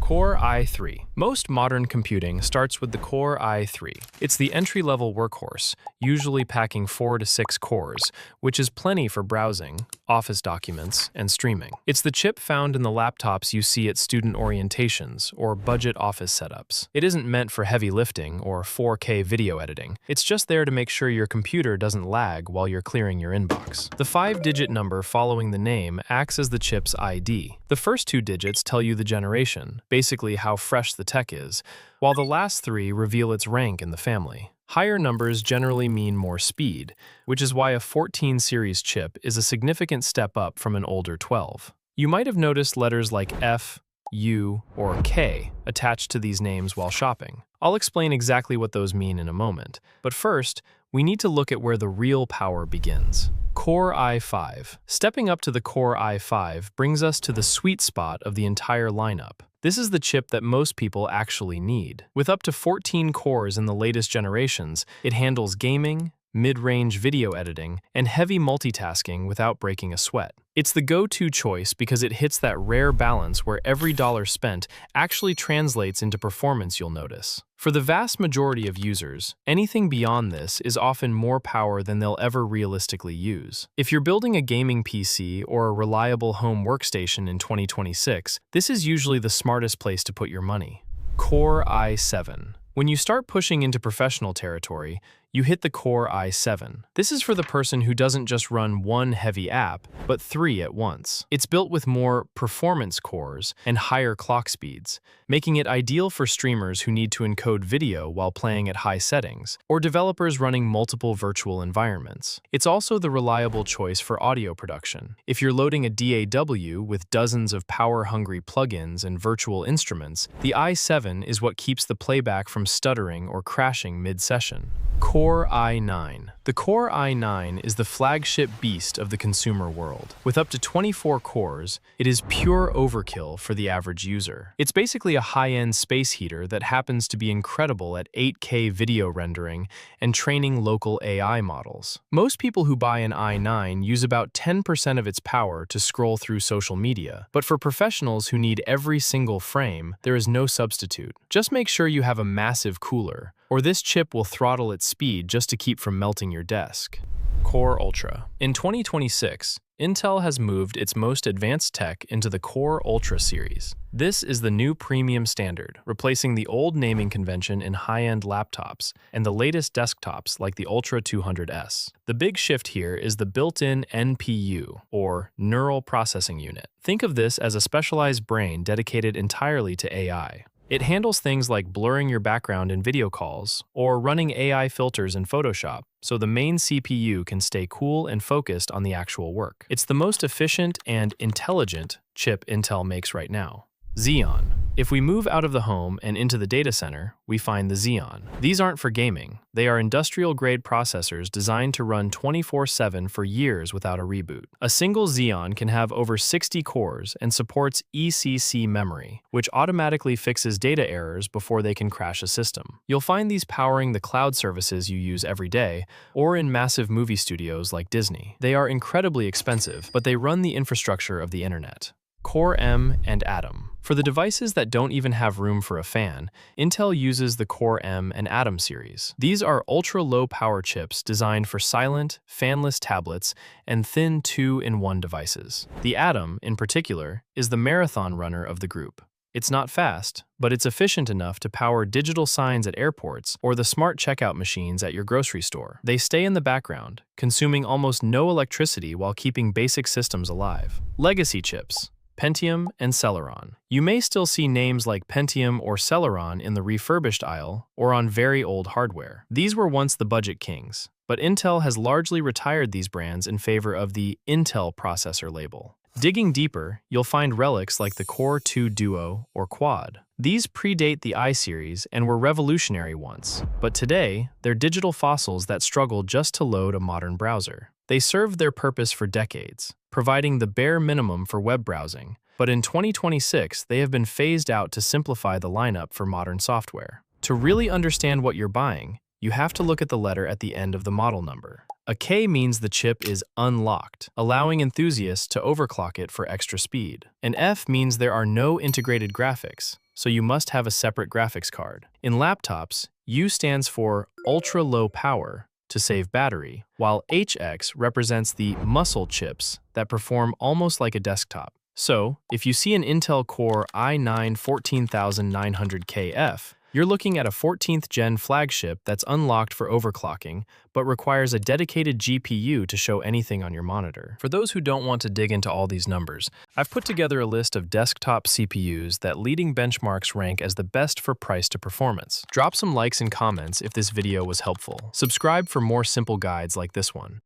Core i3. Most modern computing starts with the Core i3. It's the entry-level workhorse, usually packing 4 to 6 cores, which is plenty for browsing, office documents, and streaming. It's the chip found in the laptops you see at student orientations or budget office setups. It isn't meant for heavy lifting or 4K video editing. It's just there to make sure your computer doesn't lag while you're clearing your inbox. The 5-digit number following the name acts as the chip's ID. The first 2 digits tell you the generation, basically how fresh the tech is, while the last 3 reveal its rank in the family. Higher numbers generally mean more speed, which is why a 14 series chip is a significant step up from an older 12. You might have noticed letters like F, U, or K attached to these names while shopping. I'll explain exactly what those mean in a moment, but first, we need to look at where the real power begins. Core i5. Stepping up to the Core i5 brings us to the sweet spot of the entire lineup. This is the chip that most people actually need. With up to 14 cores in the latest generations, it handles gaming, mid-range video editing, and heavy multitasking without breaking a sweat. It's the go-to choice because it hits that rare balance where every dollar spent actually translates into performance you'll notice. For the vast majority of users, anything beyond this is often more power than they'll ever realistically use. If you're building a gaming PC or a reliable home workstation in 2026, this is usually the smartest place to put your money. Core i7. When you start pushing into professional territory, you hit the Core i7. This is for the person who doesn't just run one heavy app, but 3 at once. It's built with more performance cores and higher clock speeds, making it ideal for streamers who need to encode video while playing at high settings, or developers running multiple virtual environments. It's also the reliable choice for audio production. If you're loading a DAW with dozens of power-hungry plugins and virtual instruments, the i7 is what keeps the playback from stuttering or crashing mid-session. Core i9. The Core i9 is the flagship beast of the consumer world. With up to 24 cores, it is pure overkill for the average user. It's basically a high-end space heater that happens to be incredible at 8K video rendering and training local AI models. Most people who buy an i9 use about 10% of its power to scroll through social media, but for professionals who need every single frame, there is no substitute. Just make sure you have a massive cooler, or this chip will throttle its speed just to keep from melting your desk. Core Ultra. In 2026, Intel has moved its most advanced tech into the Core Ultra series. This is the new premium standard, replacing the old naming convention in high-end laptops and the latest desktops like the Ultra 200S. The big shift here is the built-in NPU, or Neural Processing Unit. Think of this as a specialized brain dedicated entirely to AI. It handles things like blurring your background in video calls or running AI filters in Photoshop, so the main CPU can stay cool and focused on the actual work. It's the most efficient and intelligent chip Intel makes right now. Xeon. If we move out of the home and into the data center, we find the Xeon. These aren't for gaming. They are industrial-grade processors designed to run 24/7 for years without a reboot. A single Xeon can have over 60 cores and supports ECC memory, which automatically fixes data errors before they can crash a system. You'll find these powering the cloud services you use every day, or in massive movie studios like Disney. They are incredibly expensive, but they run the infrastructure of the internet. Core M and Atom. For the devices that don't even have room for a fan, Intel uses the Core M and Atom series. These are ultra-low power chips designed for silent, fanless tablets and thin 2-in-1 devices. The Atom, in particular, is the marathon runner of the group. It's not fast, but it's efficient enough to power digital signs at airports or the smart checkout machines at your grocery store. They stay in the background, consuming almost no electricity while keeping basic systems alive. Legacy chips. Pentium and Celeron. You may still see names like Pentium or Celeron in the refurbished aisle or on very old hardware. These were once the budget kings, but Intel has largely retired these brands in favor of the Intel processor label. Digging deeper, you'll find relics like the Core 2 Duo or Quad. These predate the i-series and were revolutionary once, but today, they're digital fossils that struggle just to load a modern browser. They served their purpose for decades, providing the bare minimum for web browsing, but in 2026, they have been phased out to simplify the lineup for modern software. To really understand what you're buying, you have to look at the letter at the end of the model number. A K means the chip is unlocked, allowing enthusiasts to overclock it for extra speed. An F means there are no integrated graphics, so you must have a separate graphics card. In laptops, U stands for ultra-low power to save battery, while HX represents the muscle chips that perform almost like a desktop. So, if you see an Intel Core i9 14900KF, you're looking at a 14th gen flagship that's unlocked for overclocking, but requires a dedicated GPU to show anything on your monitor. For those who don't want to dig into all these numbers, I've put together a list of desktop CPUs that leading benchmarks rank as the best for price to performance. Drop some likes and comments if this video was helpful. Subscribe for more simple guides like this one.